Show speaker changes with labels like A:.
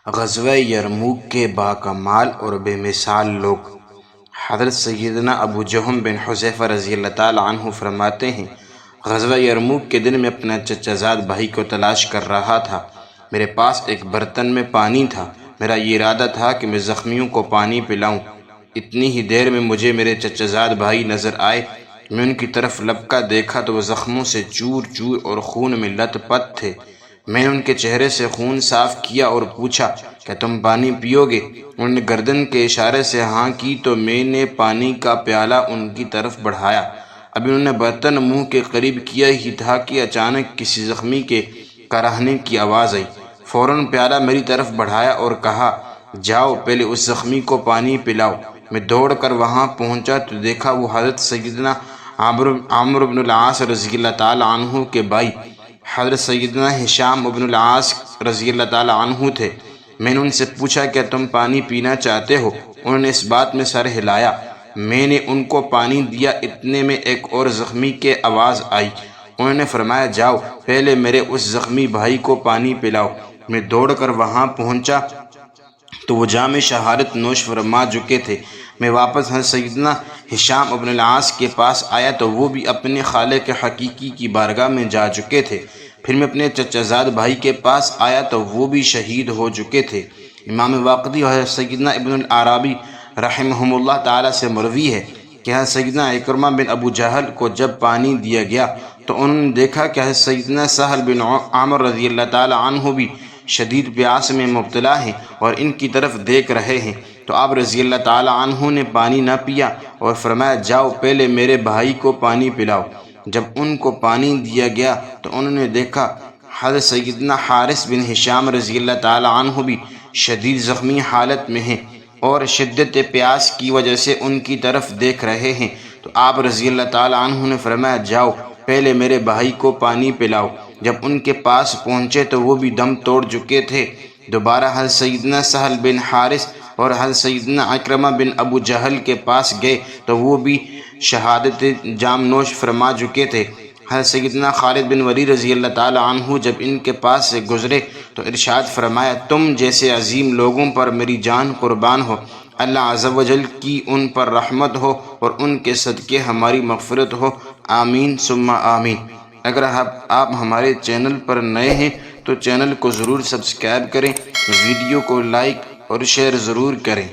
A: غزوہ یرموک کے باکمال اور بے مثال لوگ۔ حضرت سیدنا ابو جہم بن حذیفہ رضی اللہ تعالی عنہ فرماتے ہیں، غزوہ یرموک کے دن میں اپنا چچا زاد بھائی کو تلاش کر رہا تھا۔ میرے پاس ایک برتن میں پانی تھا۔ میرا یہ ارادہ تھا کہ میں زخمیوں کو پانی پلاؤں۔ اتنی ہی دیر میں مجھے میرے چچا زاد بھائی نظر آئے۔ میں ان کی طرف لپکا دیکھا تو وہ زخموں سے چور چور اور خون میں لت پت تھے۔ میں نے ان کے چہرے سے خون صاف کیا اور پوچھا کہ تم پانی پیو گے؟ انہوں نے گردن کے اشارے سے ہاں کی تو میں نے پانی کا پیالہ ان کی طرف بڑھایا۔ ابھی انہوں نے برتن منہ کے قریب کیا ہی تھا کہ اچانک کسی زخمی کے کراہنے کی آواز آئی۔ فوراً پیالہ میری طرف بڑھایا اور کہا، جاؤ پہلے اس زخمی کو پانی پلاؤ۔ میں دوڑ کر وہاں پہنچا تو دیکھا وہ حضرت سیدنا عمرو بن العاص رضی اللہ تعالی عنہ کے بھائی حضرت سیدنا ہشام بن العاص رضی اللہ تعالی عنہ تھے۔ میں نے ان سے پوچھا کہ تم پانی پینا چاہتے ہو؟ انہوں نے اس بات میں سر ہلایا۔ میں نے ان کو پانی دیا، اتنے میں ایک اور زخمی کے آواز آئی۔ انہوں نے فرمایا، جاؤ پہلے میرے اس زخمی بھائی کو پانی پلاؤ۔ میں دوڑ کر وہاں پہنچا تو وہ جام شہادت نوش فرما چکے تھے۔ میں واپس حضرت سیدنا ہشام بن العاص کے پاس آیا تو وہ بھی اپنے خالق حقیقی کی بارگاہ میں جا چکے تھے۔ پھر میں اپنے چچا زاد بھائی کے پاس آیا تو وہ بھی شہید ہو چکے تھے۔ امام واقدی حضرت سیدنا ابن العربی رحمہ اللہ تعالیٰ سے مروی ہے کہ حضرت سیدنا اکرمہ بن ابو جہل کو جب پانی دیا گیا تو انہوں نے دیکھا کہ حضرت سیدنا سہل بن عمر رضی اللہ تعالیٰ عنہ بھی شدید پیاس میں مبتلا ہیں اور ان کی طرف دیکھ رہے ہیں، تو آپ رضی اللہ تعالیٰ عنہ نے پانی نہ پیا اور فرمایا، جاؤ پہلے میرے بھائی کو پانی پلاؤ۔ جب ان کو پانی دیا گیا تو انہوں نے دیکھا حضرت سیدنا حارث بن ہشام رضی اللہ تعالیٰ عنہ بھی شدید زخمی حالت میں ہیں اور شدت پیاس کی وجہ سے ان کی طرف دیکھ رہے ہیں، تو آپ رضی اللہ تعالیٰ عنہ نے فرمایا، جاؤ پہلے میرے بھائی کو پانی پلاؤ۔ جب ان کے پاس پہنچے تو وہ بھی دم توڑ چکے تھے۔ دوبارہ حضرت سیدنا سہل بن حارث اور حضرت سیدنا اکرمہ بن ابو جہل کے پاس گئے تو وہ بھی شہادت جام نوش فرما چکے تھے۔ حضرت سیدنا خالد بن ولید رضی اللہ تعالی عنہ جب ان کے پاس سے گزرے تو ارشاد فرمایا، تم جیسے عظیم لوگوں پر میری جان قربان ہو، اللہ عز و جل کی ان پر رحمت ہو اور ان کے صدقے ہماری مغفرت ہو، آمین ثم آمین۔ اگر آپ ہمارے چینل پر نئے ہیں تو چینل کو ضرور سبسکرائب کریں، ویڈیو کو لائک اور شیئر ضرور کریں۔